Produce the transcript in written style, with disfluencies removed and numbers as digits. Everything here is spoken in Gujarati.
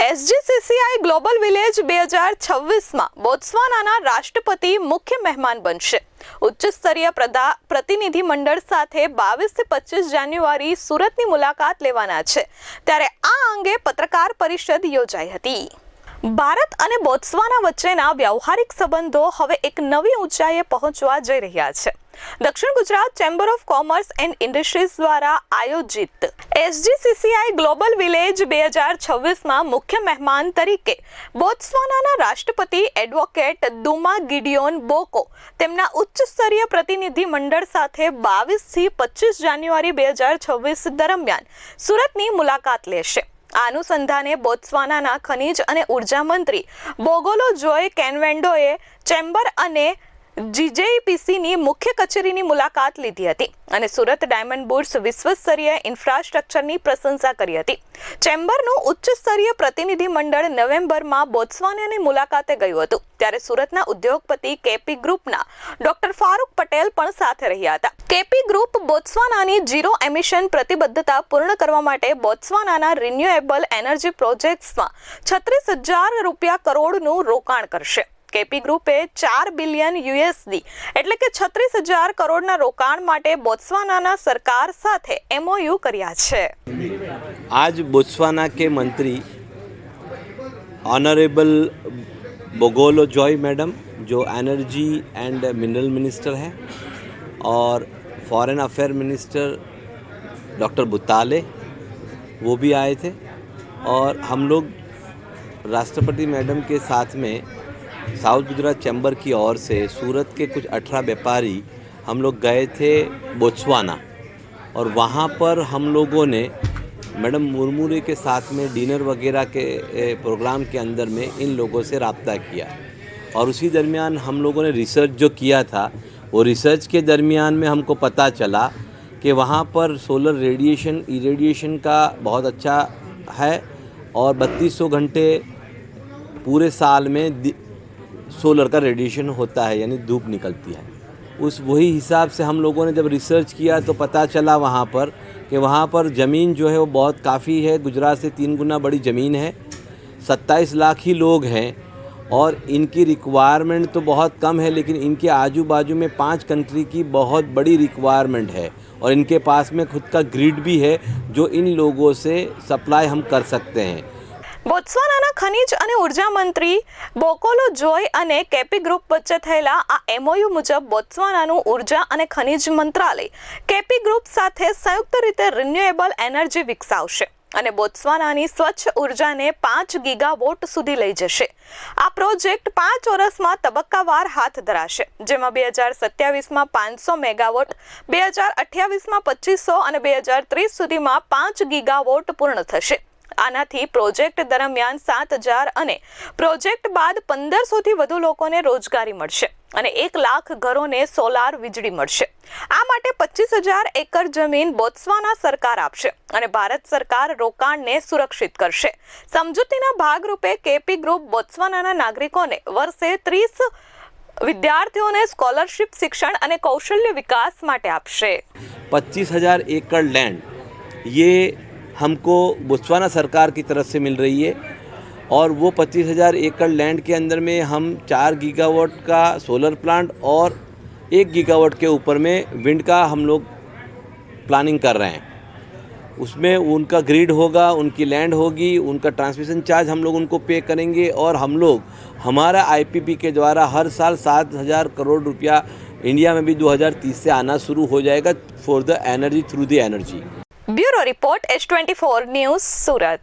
એસજીસીસીઆઈ ગ્લોબલ વિલેજ 2026માં બોત્સવાનાના રાષ્ટ્રપતિ મુખ્ય મહેમાન બનશે। ઉચ્ચ સ્તરીય પ્રતિનિધિ મંડળ સાથે 22 થી 25 જાન્યુઆરી સુરતની મુલાકાત લેવાના છે। ત્યારે આ અંગે પત્રકાર પરિષદ યોજાઈ હતી। ભારત અને બોત્સવાના વચ્ચેના વ્યવહારિક સંબંધો હવે એક નવી ઊંચાઈએ પહોંચવા જઈ રહ્યા છે। દક્ષિણ Gujarat chamber of commerce and industries દ્વારા આયોજિત એસજીસીસીઆઈ ગ્લોબલ વિલેજ 2026માં મુખ્ય મહેમાન તરીકે બોત્સવાનાના રાષ્ટ્રપતિ એડવોકેટ દુમા ગિડિયોન બોકો તેમના ઉચ્ચ સ્તરીય પ્રતિનિધિ મંડળ સાથે 22 થી 25 જાન્યુઆરી 2026 દરમિયાન સુરતની મુલાકાત લેશે। આ અનુસંધાને બોત્સવાનાના ખનિજ અને ઉર્જા મંત્રી બોગોલો જોય કેનવેન્ડોએ ચેમ્બર અને જીજેઈપીસીની મુખ્ય કચેરીની મુલાકાત લીધી હતી અને સુરત ડાયમંડ બુર્સ વિશ્વસ્તરીય ઇન્ફ્રાસ્ટ્રક્ચરની પ્રશંસા કરી હતી। ચેમ્બરનું ઉચ્ચ સ્તરીય પ્રતિનિધિ મંડળ નવેમ્બરમાં બોત્સવાનાની મુલાકાતે ગયું હતું, ત્યારે સુરતના ઉદ્યોગપતિ કેપી ગ્રુપના ડોક્ટર ફારૂક પટેલ પણ સાથે રહ્યા હતા। કેપી ગ્રુપ બોત્સવાનાની ઝીરો એમિશન પ્રતિબદ્ધતા પૂર્ણ કરવા માટે બોત્સવાનાના રિન્યુએબલ એનર્જી પ્રોજેક્ટ્સમાં 36,000 કરોડનું રોકાણ કરશે। કેપી ગ્રુપે 4 બિલિયન યુએસડી એટલે કે 36,000 કરોડના રોકાણ માટે બોત્સવાના સરકાર સાથે એમઓયુ કર્યા છે। आज बोत्सवाना के मंत्री ऑनरेबल बोगोलो जॉय मैडम जो एनर्जी एंड मिनरल मिनिस्टर है और फॉरेन अफेयर मिनिस्टर डॉक्टर बुताले वो भी आए थे और हम लोग राष्ट्रपति मैडम के साथ में साउथ गुजरात चैम्बर की ओर से सूरत के कुछ 18 व्यापारी हम लोग गए थे बोत्सवाना और वहाँ पर हम लोगों ने मैडम मुर्मू के साथ में डिनर वगैरह के प्रोग्राम के अंदर में इन लोगों से रब्ता किया और उसी दरमियान हम लोगों ने रिसर्च जो किया था वो रिसर्च के दरमियान में हमको पता चला कि वहाँ पर सोलर रेडिएशन इरेडिएशन का बहुत अच्छा है और 3200 घंटे पूरे साल में सोलर का रेडिएशन होता है, यानी धूप निकलती है। उस वही हिसाब से हम लोगों ने जब रिसर्च किया तो पता चला वहाँ पर ज़मीन जो है वो बहुत काफ़ी है, गुजरात से 3 गुना बड़ी ज़मीन है, 27 लाख ही लोग हैं और इनकी रिक्वायरमेंट तो बहुत कम है, लेकिन इनके आजू बाजू में 5 कंट्री की बहुत बड़ी रिक्वायरमेंट है और इनके पास में खुद का ग्रिड भी है जो इन लोगों से सप्लाई हम कर सकते हैं। બોત્સવાનાના ખનિજ અને ઉર્જા મંત્રી બોકોલો જોય અને કેપી ગ્રુપ વચ્ચે થયેલા આ એમઓયુ મુજબ બોત્સવાનાનું ઉર્જા અને ખનિજ મંત્રાલય કેપી ગ્રુપ સાથે સંયુક્ત રીતે રિન્યુએબલ એનર્જી વિકસાવશે અને બોત્સવાનાની સ્વચ્છ ઉર્જાને 5 ગીગાવોટ સુધી લઈ જશે। આ પ્રોજેક્ટ 5 વર્ષમાં તબક્કાવાર હાથ ધરાશે, જેમાં 2027માં 500 મેગાવોટ, 2028માં 2500 અને 2030 સુધીમાં 5 ગીગાવોટ પૂર્ણ થશે। આનાથી પ્રોજેક્ટ દરમિયાન 7,000 અને પ્રોજેક્ટ બાદ 1,500 થી વધુ લોકોને રોજગારી મળશે અને 1 લાખ ઘરોને સોલાર વીજળી મળશે। આ માટે 25,000 એકર જમીન બોત્સવાના સરકાર આપશે અને ભારત સરકાર રોકાણને સુરક્ષિત કરશે। સમજૂતીના ભાગરૂપે કેપી ગ્રુપ બોત્સવાનાના નાગરિકોને વર્ષે 30 વિદ્યાર્થીઓને સ્કોલરશિપ, શિક્ષણ અને કૌશલ્ય વિકાસ માટે આપશે। 25,000 एकड़ लैंड ये हमको बोत्सवाना सरकार की तरफ से मिल रही है और वो 25,000 एकड़ लैंड के अंदर में हम 4 गीगावाट का सोलर प्लांट और 1 गीगावाट के ऊपर में विंड का हम लोग प्लानिंग कर रहे हैं। उसमें उनका ग्रिड होगा, उनकी लैंड होगी, उनका ट्रांसमिशन चार्ज हम लोग उनको पे करेंगे और हम लोग हमारा आईपीपी के द्वारा हर साल 7,000 करोड़ रुपया इंडिया में भी 2030 से आना शुरू हो जाएगा for the energy through the energy. Bureau report H24 news Surat.